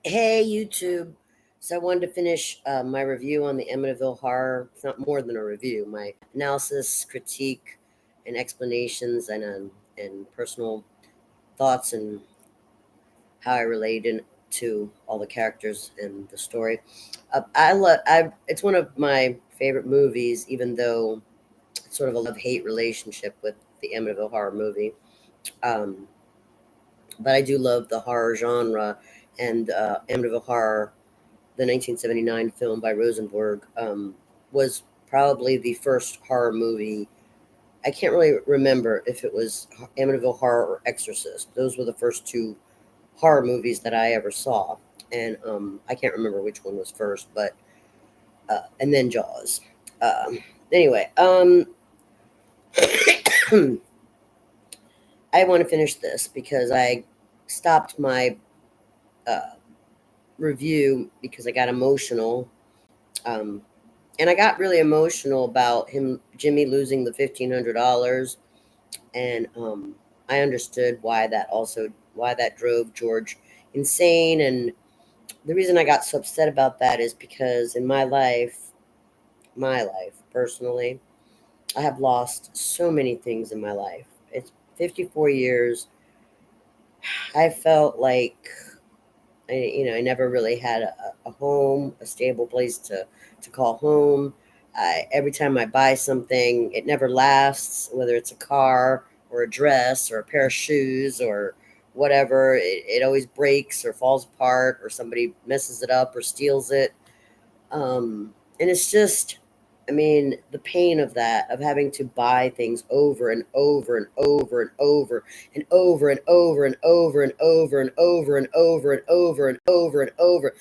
Hey, YouTube. So I wanted to finish my review on the Amityville Horror. It's not more than a review. My analysis, critique, and explanations, and personal thoughts and how I relate to all the characters and the story. I love. I. It's one of my favorite movies, even though it's sort of a love-hate relationship with the Amityville Horror movie. Um, but I do love the horror genre and Amityville Horror. The 1979 film by Rosenberg was probably the first horror movie. I can't really remember if it was Amityville Horror or Exorcist. Those were the first two horror movies that I ever saw, and I can't remember which one was first, but and then Jaws. Um, anyway, I want to finish this because I stopped my uh, review because I got emotional. Um, and I got really emotional about Jimmy losing the $1,500, and I understood why that drove George insane. And the reason I got so upset about that is because in my life personally, I have lost so many things in my life. It's 54 years. I felt like I never really had a home, a stable place to call home. Every time I buy something, it never lasts, whether it's a car or a dress or a pair of shoes or whatever. It always breaks or falls apart or somebody messes it up or steals it. And it's just, I mean, the pain of that, of having to buy things over and over and over and over and over and over and over and over and over and over and over and over and over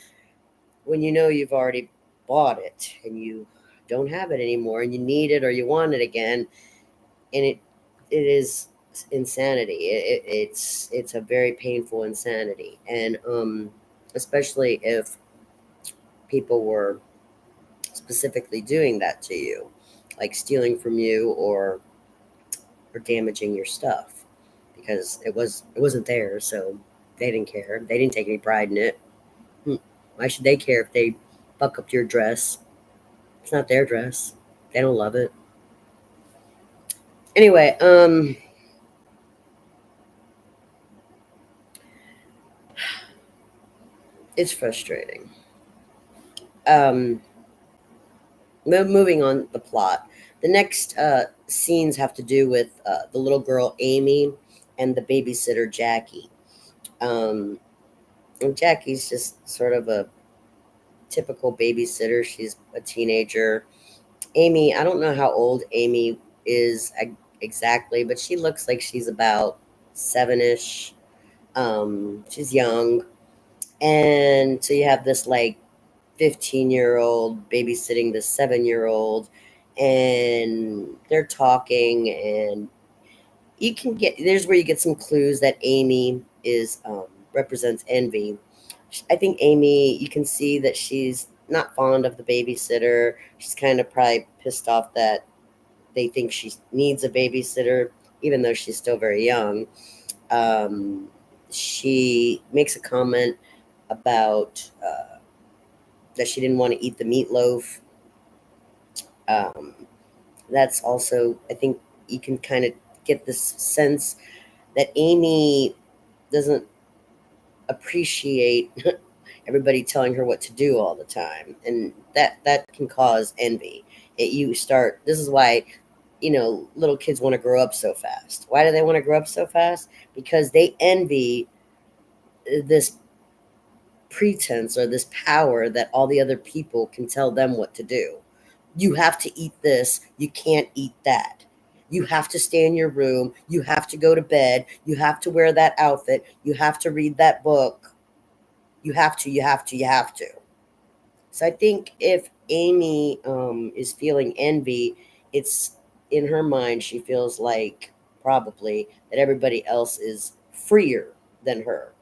when you know you've already bought it and you don't have it anymore and you need it or you want it again. And it is insanity. It's a very painful insanity. And especially if people were specifically doing that to you, like stealing from you or damaging your stuff because it wasn't theirs, so they didn't care. They didn't take any pride in it. Hmm. Why should they care if they fuck up your dress? It's not their dress. They don't love it. Anyway, it's frustrating. Um, moving on the plot. The next scenes have to do with the little girl Amy and the babysitter Jackie. Um, and Jackie's just sort of a typical babysitter. She's a teenager. Amy, I don't know how old Amy is exactly, but she looks like she's about seven-ish. She's young. And so you have this like 15-year-old babysitting this 7-year-old, and they're talking, and you can get there's where you get some clues that Amy is represents envy. I think Amy, you can see that she's not fond of the babysitter. She's kind of probably pissed off that they think she needs a babysitter, even though she's still very young. Um, she makes a comment about that she didn't want to eat the meatloaf. Um, that's also, I think, you can kind of get this sense that Amy doesn't appreciate everybody telling her what to do all the time, and that can cause envy. You start. This is why little kids want to grow up so fast. Why do they want to grow up so fast? Because they envy this pretense or this power that all the other people can tell them what to do. You have to eat this, you can't eat that. You have to stay in your room, you have to go to bed, you have to wear that outfit, you have to read that book. You have to. So I think if Amy is feeling envy, it's in her mind, she feels like probably that everybody else is freer than her,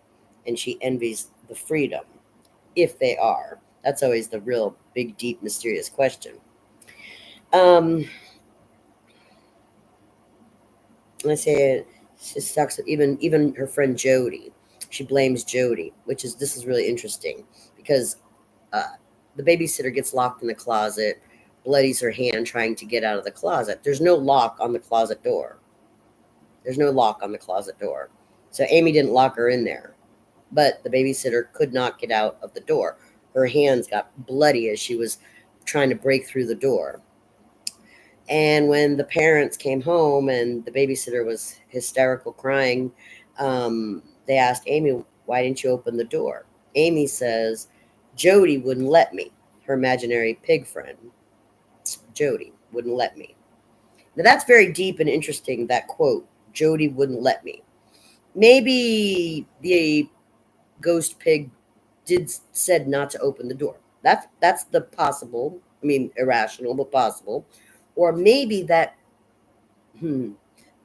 and she envies the freedom, if they are. That's always the real big, deep, mysterious question. Um, let's say she talks even her friend Jody. She blames Jody, this is really interesting because uh, the babysitter gets locked in the closet, bloodies her hand trying to get out of the closet. There's no lock on the closet door. There's no lock on the closet door. So Amy didn't lock her in there. But the babysitter could not get out of the door. Her hands got bloody as she was trying to break through the door. And when the parents came home and the babysitter was hysterical crying, they asked Amy, "Why didn't you open the door?" Amy says, "Jody wouldn't let me." Her imaginary pig friend, Jody, wouldn't let me. Now that's very deep and interesting, that quote, "Jody wouldn't let me." Maybe the ghost pig did said not to open the door. That's the possible. I mean, irrational, but possible. Or maybe hmm,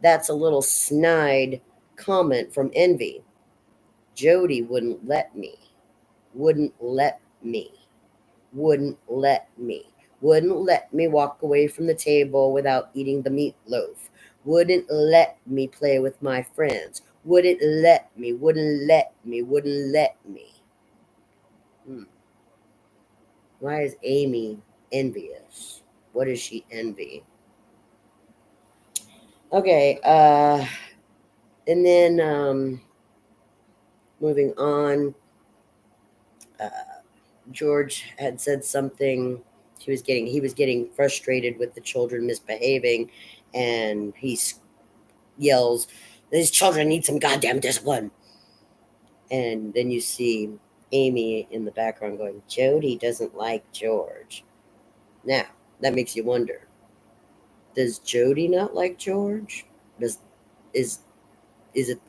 that's a little snide comment from envy. Jody wouldn't let me. Wouldn't let me. Wouldn't let me. Wouldn't let me walk away from the table without eating the meatloaf. Wouldn't let me play with my friends. Wouldn't let me. Wouldn't let me. Wouldn't let me. Hmm. Why is Amy envious? What does she envy? Okay, and then moving on, uh, George had said something. He was getting frustrated with the children misbehaving, and yells, "These children need some goddamn discipline." And then you see Amy in the background going, "Jody doesn't like George." Now that makes you wonder: does Jody not like George? Does is is it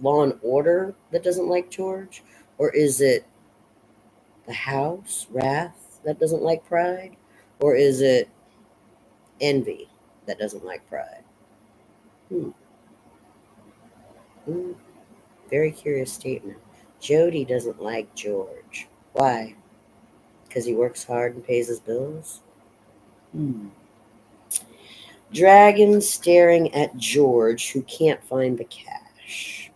Law and Order that doesn't like George, or is it the House Wrath that doesn't like Pride, or is it Envy that doesn't like Pride? Hmm. Hmm. Very curious statement. Jody doesn't like George. Why? Because he works hard and pays his bills. Hmm. Dragon staring at George, who can't find the cash.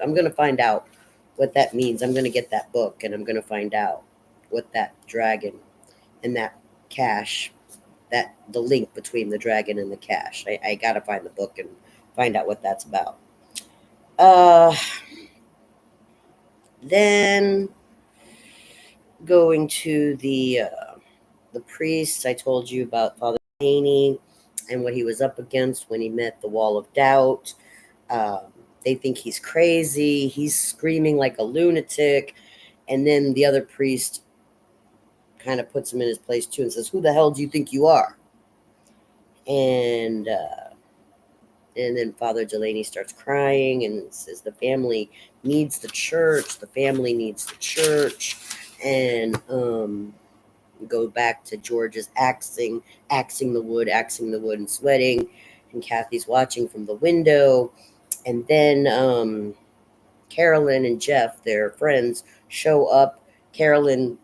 I'm going to find out what that means. I'm going to get that book and I'm going to find out what that dragon and that cash, that the link between the dragon and the cash. I got to find the book and find out what that's about. Uh, then going to the priest, I told you about Father Haney and what he was up against when he met the wall of doubt. Um, they think he's crazy. He's screaming like a lunatic. And then the other priest kind of puts him in his place too and says, "Who the hell do you think you are?" And then Father Delaney starts crying and says the family needs the church. The family needs the church. And go back to George's axing the wood and sweating. And Kathy's watching from the window. And then Carolyn and Jeff, their friends, show up. Carolyn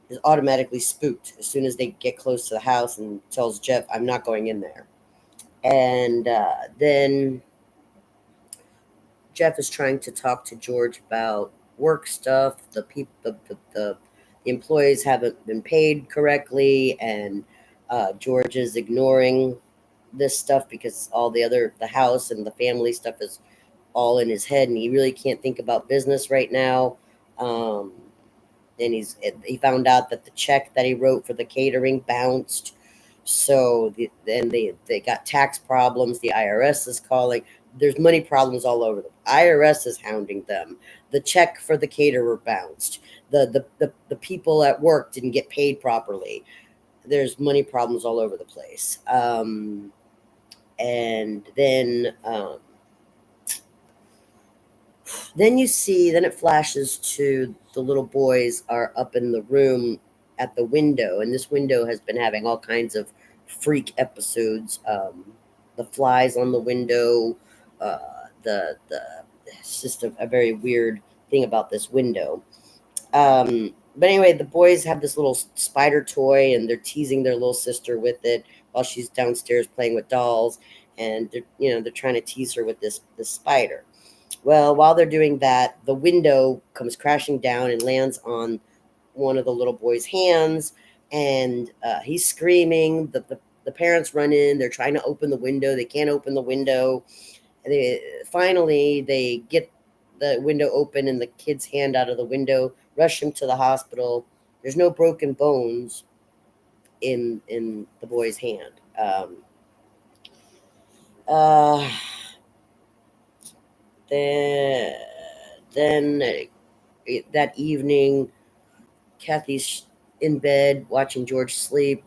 is automatically spooked as soon as they get close to the house and tells Jeff, "I'm not going in there." And then Jeff is trying to talk to George about work stuff. The employees haven't been paid correctly, and George is ignoring this stuff because the house and the family stuff is all in his head, and he really can't think about business right now. Um, and he found out that the check that he wrote for the catering bounced. So then they got tax problems. The IRS is calling. There's money problems all over them. IRS is hounding them. The check for the caterer bounced. The people at work didn't get paid properly. There's money problems all over the place. And then it flashes to the little boys are up in the room at the window, and this window has been having all kinds of freak episodes. The flies on the window, the it's just a very weird thing about this window. But anyway, the boys have this little spider toy, and they're teasing their little sister with it while she's downstairs playing with dolls, and they're trying to tease her with this spider. Well, while they're doing that, the window comes crashing down and lands on one of the little boy's hands, and he's screaming. The parents run in. They're trying to open the window. They can't open the window. Finally, they get the window open and the kid's hand out of the window, rush him to the hospital. There's no broken bones in the boy's hand. Uh, then that evening, Kathy's in bed watching George sleep,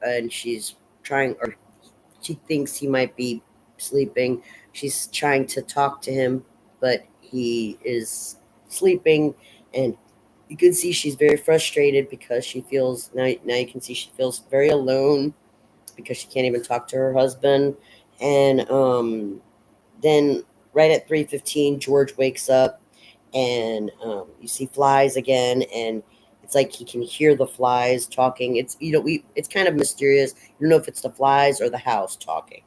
and she's trying, or she thinks he might be sleeping. She's trying to talk to him, but he is sleeping, and you can see she's very frustrated because she feels now you can see she feels very alone because she can't even talk to her husband. And then right at 3:15, George wakes up, and you see flies again, and it's like he can hear the flies talking. It's it's kind of mysterious. You don't know if it's the flies or the house talking.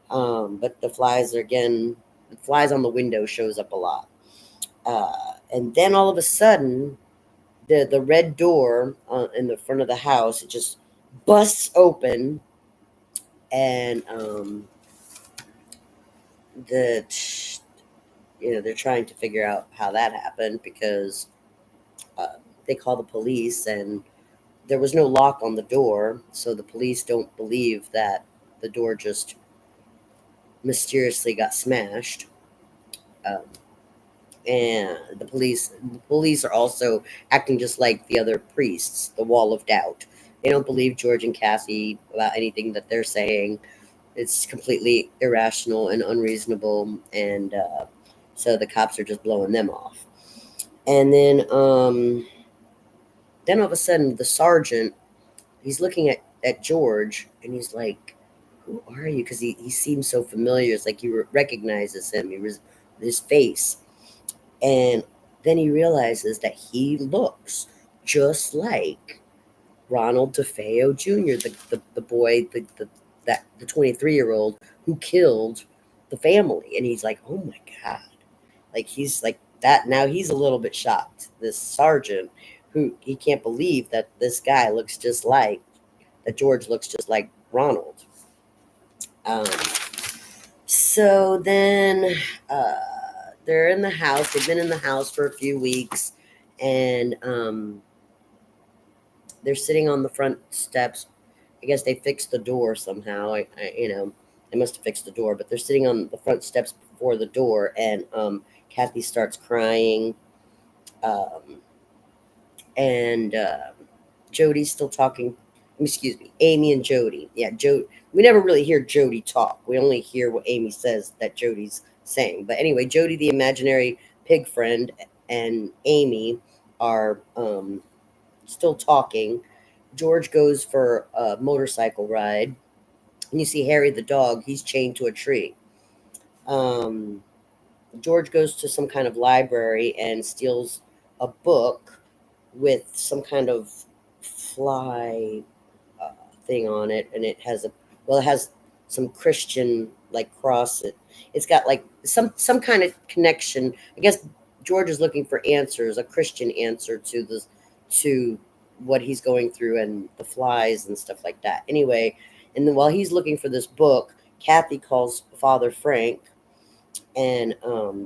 But the flies are again. The flies on the window shows up a lot. And then all of a sudden, the red door in the front of the house, it just busts open, and the they're trying to figure out how that happened because uh, they call the police, and there was no lock on the door, so the police don't believe that the door just mysteriously got smashed. Um, and the police are also acting just like the other priests, the wall of doubt. They don't believe George and Kathy about anything that they're saying. It's completely irrational and unreasonable, and so the cops are just blowing them off. And then all of a sudden, the sergeant, he's looking at George, and he's like, "Who are you?" Because he seems so familiar. It's like he recognizes him. He was his face, and then he realizes that he looks just like Ronald DeFeo Jr., the boy, the 23-year-old who killed the family. And he's like, "Oh my god!" Like he's like that now. He's a little bit shocked. This sergeant, who he can't believe that this guy looks just like that. George looks just like Ronald. Um, so then they're in the house. They've been in the house for a few weeks, and they're sitting on the front steps. I guess they fixed the door somehow. They must have fixed the door, but they're sitting on the front steps before the door, and Kathy starts crying, um, and Jody's still talking. Excuse me, Amy and Jody. Yeah, Jody. We never really hear Jody talk. We only hear what Amy says that Jody's saying. But anyway, Jody, the imaginary pig friend, and Amy are still talking. George goes for a motorcycle ride, and you see Harry the dog. He's chained to a tree. Um, George goes to some kind of library and steals a book with some kind of fly uh, thing on it, and it has some Christian like cross. It's got like some kind of connection. I guess George is looking for answers, a Christian answer to what he's going through and the flies and stuff like that. Anyway, and then while he's looking for this book, Kathy calls Father Frank, and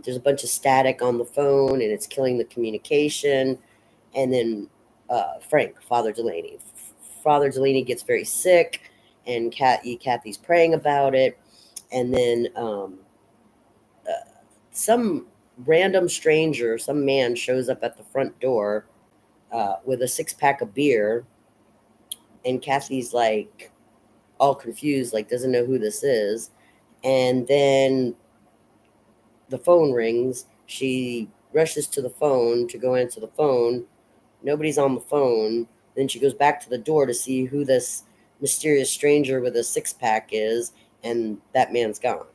there's a bunch of static on the phone, and it's killing the communication. And then Father Delaney gets very sick, and Kathy's praying about it. And then some random stranger, some man, shows up at the front door with a 6-pack of beer, and Kathy's like all confused, like doesn't know who this is. And then the phone rings. She rushes to the phone to go answer the phone. Nobody's on the phone. Then she goes back to the door to see who this mysterious stranger with a 6-pack is, and that man's gone.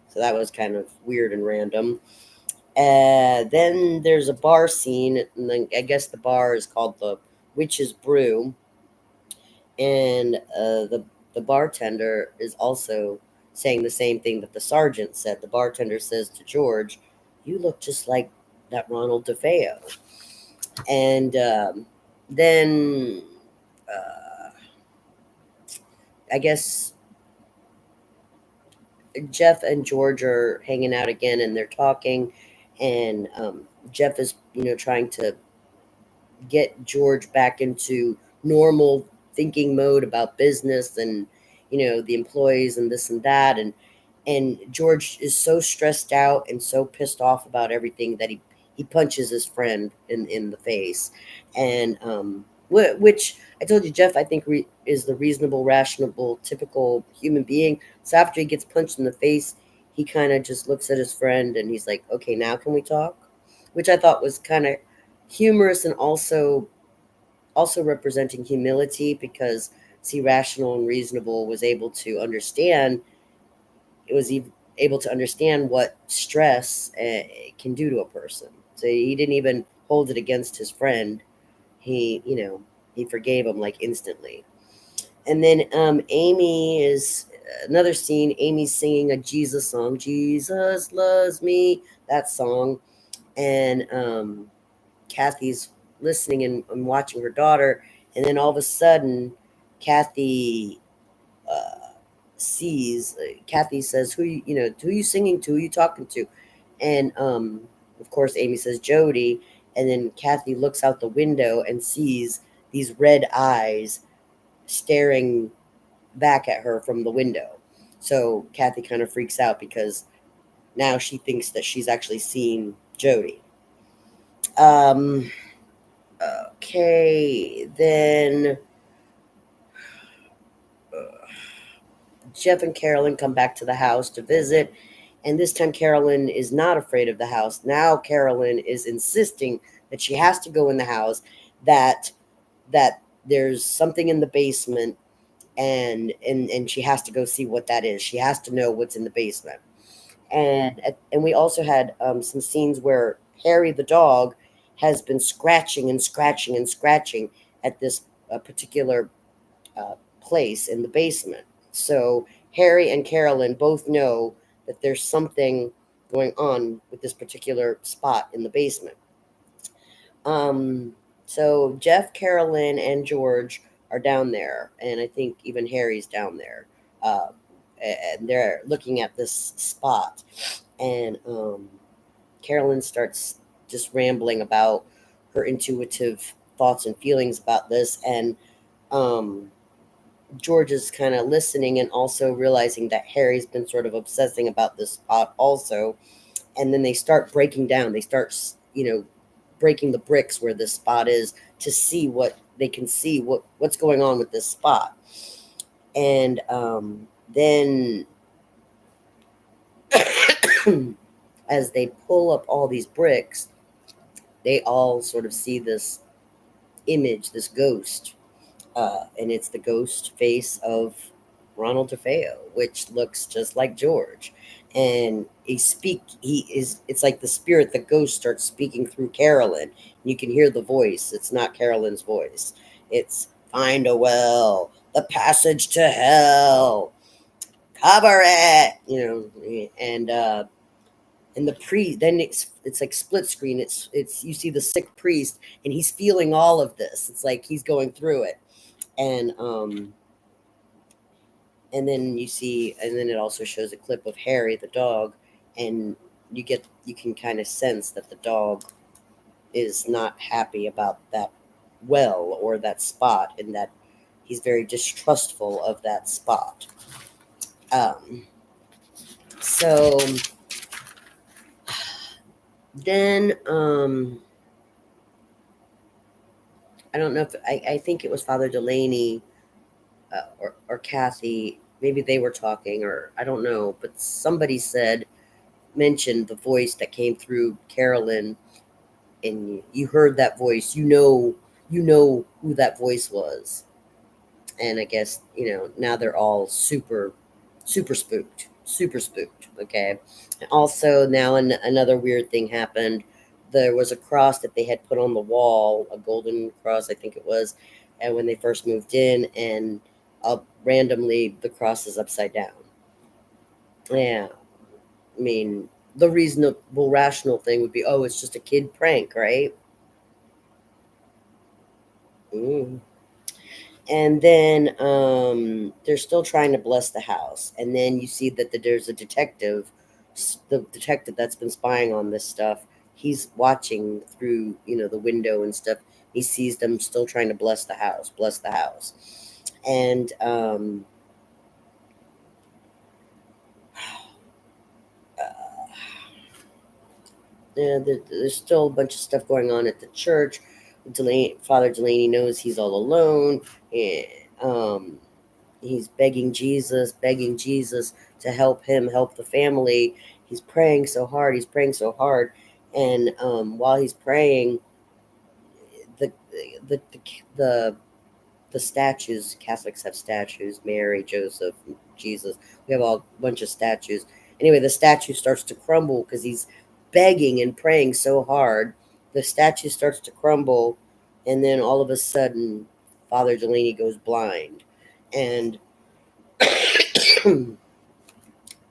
So that was kind of weird and random. Then there's a bar scene, and then I guess the bar is called the Witch's Brew, and the bartender is also saying the same thing that the sergeant said. The bartender says to George, you look just like that Ronald DeFeo. And then uh, I guess Jeff and George are hanging out again, and they're talking, and Jeff is, trying to get George back into normal thinking mode about business and, the employees and this and that. And George is so stressed out and so pissed off about everything that he punches his friend in the face. And which I told you, Jeff, I think is the reasonable, rational, typical human being. So after he gets punched in the face, he kind of just looks at his friend and he's like, okay, now can we talk? Which I thought was kind of humorous, and also representing humility, because see, rational and reasonable was able to understand, it was able to understand what stress can do to a person. So he didn't even hold it against his friend. He forgave him like instantly. And then Amy is another scene. Amy's singing a Jesus song, Jesus loves me, that song. And Kathy's listening and watching her daughter, and then all of a sudden, Kathy uh, sees. Kathy says, who you singing to? Who you talking to?" And of course, Amy says, "Jody." And then Kathy looks out the window and sees these red eyes staring back at her from the window. So Kathy kind of freaks out because now she thinks that she's actually seen Jody. Um, Okay, then Jeff and Carolyn come back to the house to visit, and this time Carolyn is not afraid of the house. Now Carolyn is insisting that she has to go in the house, that there's something in the basement, and she has to go see what that is. She has to know what's in the basement. And we also had some scenes where Harry the dog has been scratching and scratching and scratching at this particular place in the basement. So Harry and Carolyn both know that there's something going on with this particular spot in the basement. Um, so Jeff, Carolyn, and George are down there, and I think even Harry's down there. Uh, and they're looking at this spot, and Carolyn starts just rambling about her intuitive thoughts and feelings about this, and um, George is kind of listening and also realizing that Harry's been sort of obsessing about this spot also. And then they start breaking down. They start, breaking the bricks where this spot is to see what they can see, what's going on with this spot. And then as they pull up all these bricks, they all sort of see this image, this ghost, and it's the ghost face of Ronald DeFeo, which looks just like George. And it's like the spirit, the ghost starts speaking through Carolyn. You can hear the voice. It's not Carolyn's voice. It's find a well, the passage to hell, cover it, and the priest, then it's like split screen. It's you see the sick priest, and he's feeling all of this. It's like he's going through it. And then it also shows a clip of Harry the dog, and you can kind of sense that the dog is not happy about that well or that spot, and that he's very distrustful of that spot. So then I don't know if I think it was Father Delaney, or Kathy. Maybe they were talking, or I don't know, but somebody mentioned the voice that came through Carolyn, and you heard that voice. You know who that voice was. And I guess, now they're all super, super spooked. Okay. And also, now another weird thing happened. There was a cross that they had put on the wall, a golden cross, I think it was, and when they first moved in, and randomly the cross is upside down. Yeah, I mean, the reasonable, rational thing would be, oh, it's just a kid prank, right? Mm. And then they're still trying to bless the house. And then you see that there's a detective, the detective that's been spying on this stuff. He's watching through, the window and stuff. He sees them still trying to bless the house. And uh, yeah, there's still a bunch of stuff going on at the church. Father Delaney knows he's all alone. And, he's begging Jesus to help him help the family. He's praying so hard. And while he's praying, the the the the, the statues. Catholics have statues. Mary, Joseph, Jesus. We have a bunch of statues. Anyway, the statue starts to crumble because he's begging and praying so hard. The statue starts to crumble, and then all of a sudden, Father Delaney goes blind, and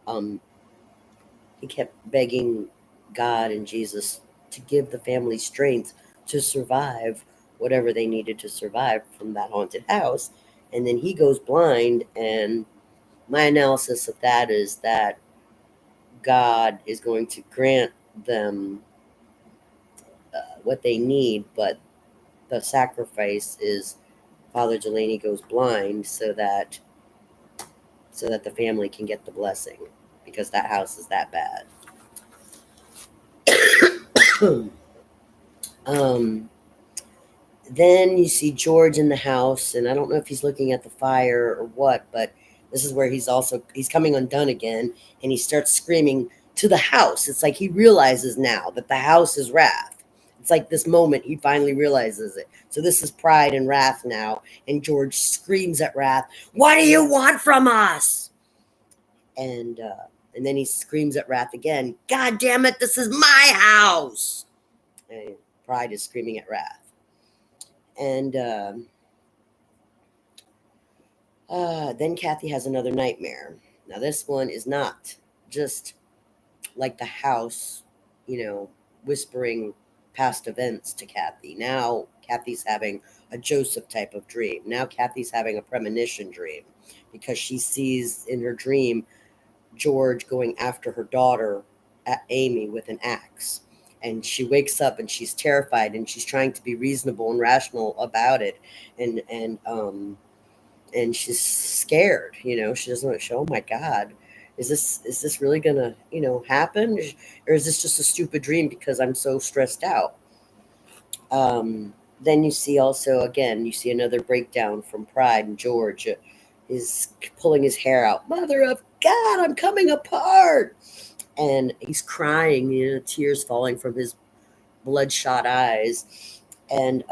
um, he kept begging God and Jesus to give the family strength to survive whatever they needed to survive from that haunted house. And then he goes blind. And my analysis of that is that God is going to grant them what they need, but the sacrifice is Father Delaney goes blind so that the family can get the blessing because that house is that bad. um, Then you see George in the house, and I don't know if he's looking at the fire or what, but this is where he's coming undone again, and he starts screaming to the house. It's like he realizes now that the house is wrath. It's like this moment he finally realizes it. So this is pride and wrath now, and George screams at Wrath, "What do you want from us?" And uh, and then he screams at Wrath again, "God damn it, this is my house!" And Pride is screaming at Wrath. And then Kathy has another nightmare. Now, this one is not just like the house, whispering past events to Kathy. Now, Kathy's having a Joseph type of dream. Now, Kathy's having a premonition dream because she sees in her dream George going after her daughter, Amy, with an axe. And she wakes up and she's terrified and she's trying to be reasonable and rational about it. And she's scared. She doesn't want to show. Oh my God, is this really gonna happen, or is this just a stupid dream because I'm so stressed out? Then you see another breakdown from Pride, and George is pulling his hair out. Mother of God, I'm coming apart, and he's crying. Tears falling from his bloodshot eyes, and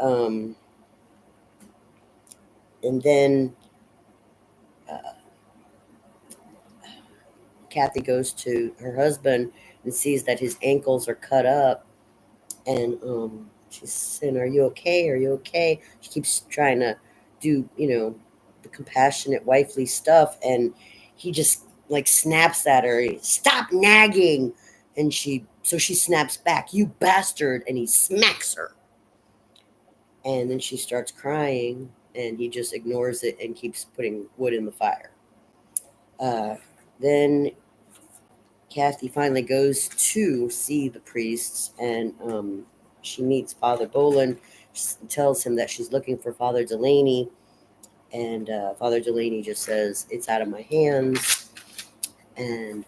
then. Uh, Kathy goes to her husband and sees that his ankles are cut up, and she's saying, "Are you okay? Are you okay?" She keeps trying to do, the compassionate wifely stuff, and he just like snaps at her, "Stop nagging!" And she snaps back, "You bastard!" And he smacks her, and then she starts crying, and he just ignores it and keeps putting wood in the fire. Uh, then Kathy finally goes to see the priests, and she meets Father Boland, tells him that she's looking for Father Delaney, and Father Delaney just says, "It's out of my hands." And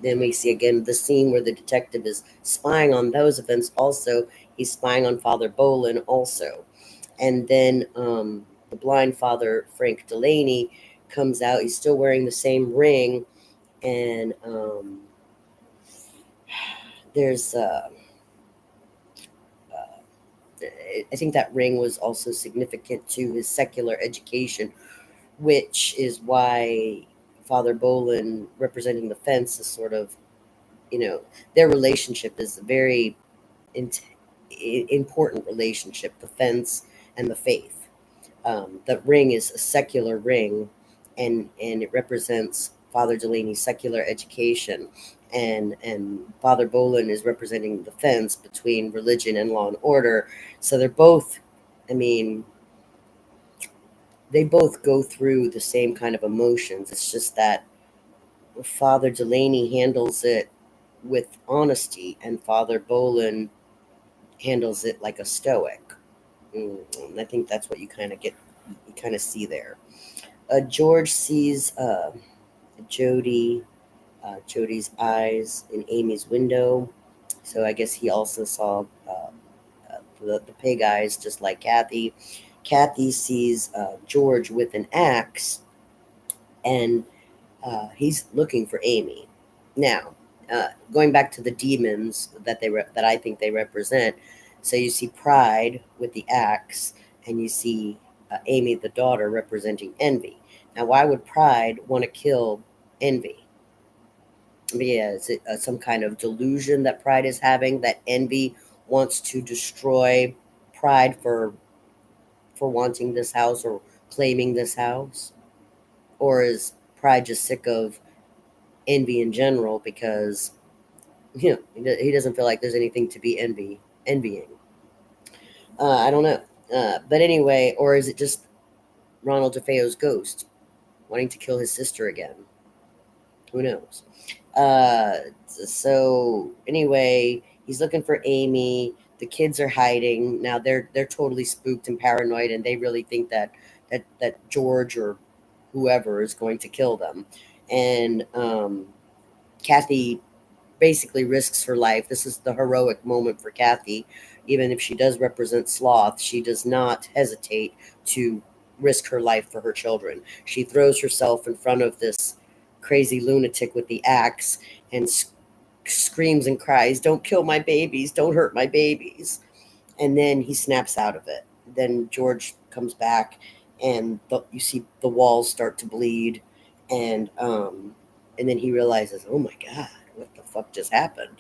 then we see again the scene where the detective is spying on those events also. He's spying on Father Boland also. And then the blind Father Frank Delaney comes out. He's still wearing the same ring, and there's I think that ring was also significant to his secular education, which is why Father Boland, representing the fence, is sort of, their relationship is a very in- important relationship, the fence and the faith. The ring is a secular ring, and it represents Father Delaney's secular education, and Father Bolin is representing the fence between religion and law and order. So they're both, I mean, they both go through the same kind of emotions. It's just that Father Delaney handles it with honesty, and Father Bolin handles it like a stoic. And I think that's what you kind of see there. George sees Jody's eyes in Amy's window, so I guess he also saw the pig eyes, just like Kathy. Kathy sees George with an axe, and he's looking for Amy. Now, going back to the demons that I think they represent, so you see Pride with the axe, and you see Amy, the daughter, representing envy. Now, why would Pride want to kill envy? Yeah, is it some kind of delusion that Pride is having, that envy wants to destroy Pride for wanting this house or claiming this house? Or is Pride just sick of envy in general because he doesn't feel like there's anything to be envying? I don't know. But anyway, or is it just Ronald DeFeo's ghost wanting to kill his sister again? Who knows? So anyway, he's looking for Amy. The kids are hiding now. They're totally spooked and paranoid, and they really think that George or whoever is going to kill them. And Kathy basically risks her life. This is the heroic moment for Kathy. Even if she does represent sloth, she does not hesitate to risk her life for her children. She throws herself in front of this crazy lunatic with the axe and screams and cries, "Don't kill my babies! Don't hurt my babies!" And then he snaps out of it. Then George comes back, and you see the walls start to bleed, and then he realizes, oh my god, what the fuck just happened,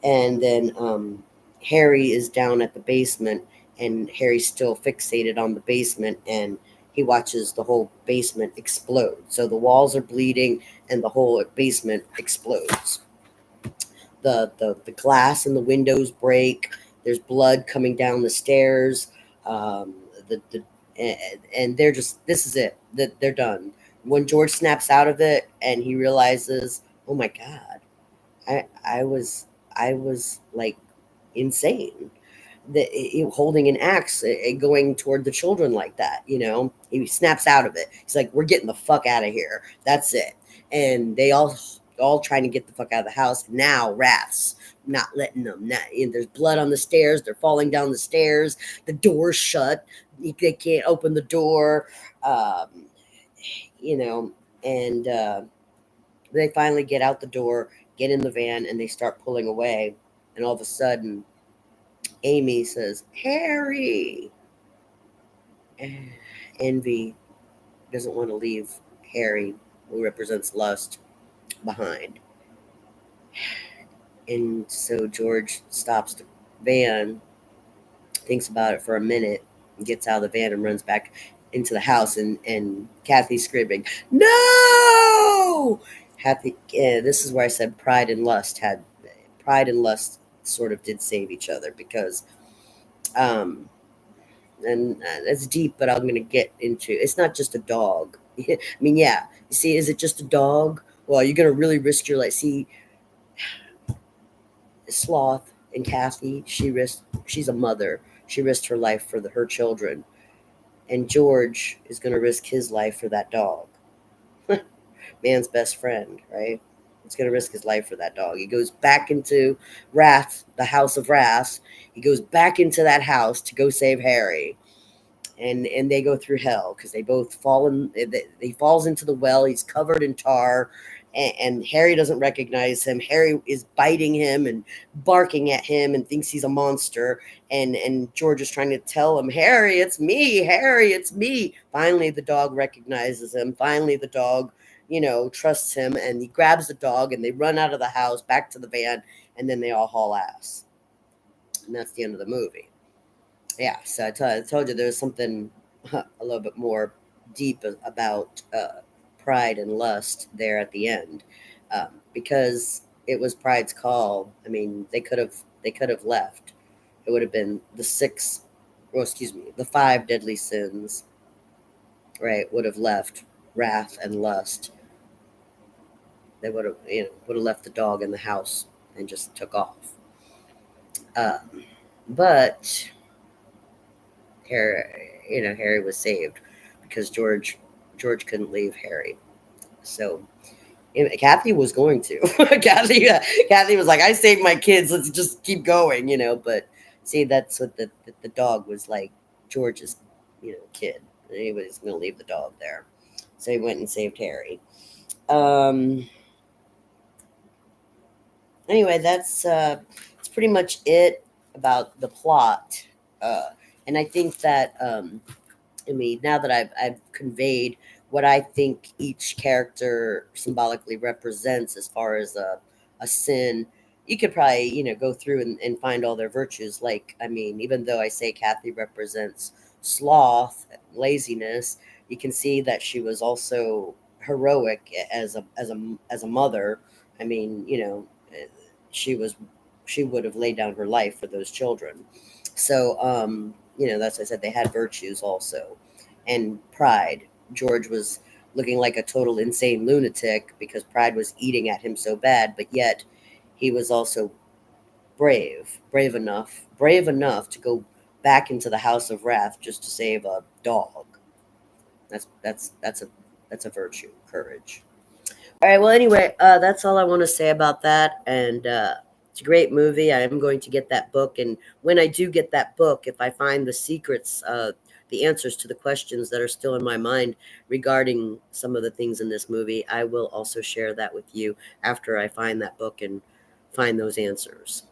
And then Harry is down at the basement, and Harry's still fixated on the basement, and he watches the whole basement explode. So the walls are bleeding, and the whole basement explodes. The glass in the windows break. There's blood coming down the stairs. Um, the and they're just, this is it. That they're done. When George snaps out of it and he realizes, oh my god, I was like insane. Holding an axe, going toward the children like that, he snaps out of it. He's like, we're getting the fuck out of here, that's it. And they all trying to get the fuck out of the house. Now Wrath's not letting them. And there's blood on the stairs, they're falling down the stairs, the door's shut, they can't open the door. um, you know and they finally get out the door, get in the van, and they start pulling away. And all of a sudden, Amy says, Harry. Envy doesn't want to leave Harry, who represents lust, behind. And so George stops the van, thinks about it for a minute, gets out of the van and runs back into the house. And Kathy's screaming, no! Kathy, this is where I said pride and lust sort of did save each other, because um, and that's deep, but I'm going to get into, it's not just a dog. I mean, yeah, you see, is it just a dog? Well, you're going to really risk your life. See, Sloth and Kathy, she's a mother. She risked her life for her children. And George is going to risk his life for that dog. Man's best friend, right? He's going to risk his life for that dog. He goes back into Wrath, the House of Wrath. He goes back into that house to go save Harry. And they go through hell because they both fall in. He falls into the well. He's covered in tar, and Harry doesn't recognize him. Harry is biting him and barking at him and thinks he's a monster. And George is trying to tell him, Harry, it's me. Harry, it's me. Finally, the dog recognizes him. Finally, the dog, trusts him, and he grabs the dog, and they run out of the house back to the van, and then they all haul ass. And that's the end of the movie. Yeah, so I told you there's something a little bit more deep about pride and lust there at the end, because it was pride's call. I mean, they could have left. It would have been the six, well, excuse me, the five deadly sins, right? Would have left wrath and lust. They would have left the dog in the house and just took off. But Harry was saved because George couldn't leave Harry. So Kathy was going to. Kathy was like, "I saved my kids. Let's just keep going," But see, that's what the dog was like. George's, kid. Anybody's going to leave the dog there, so he went and saved Harry. Um. Anyway, that's pretty much it about the plot. And I think that I mean, now that I've conveyed what I think each character symbolically represents as far as a sin, you could probably, go through and find all their virtues. Like, I mean, even though I say Kathy represents sloth, laziness, you can see that she was also heroic as a mother. I mean, she was she would have laid down her life for those children. So, that's why I said they had virtues also, and pride. George was looking like a total insane lunatic because pride was eating at him so bad, but yet he was also brave enough to go back into the house of wrath just to save a dog. That's a virtue, courage. All right. Well, anyway, that's all I want to say about that. And it's a great movie. I am going to get that book. And when I do get that book, if I find the secrets, the answers to the questions that are still in my mind regarding some of the things in this movie, I will also share that with you after I find that book and find those answers.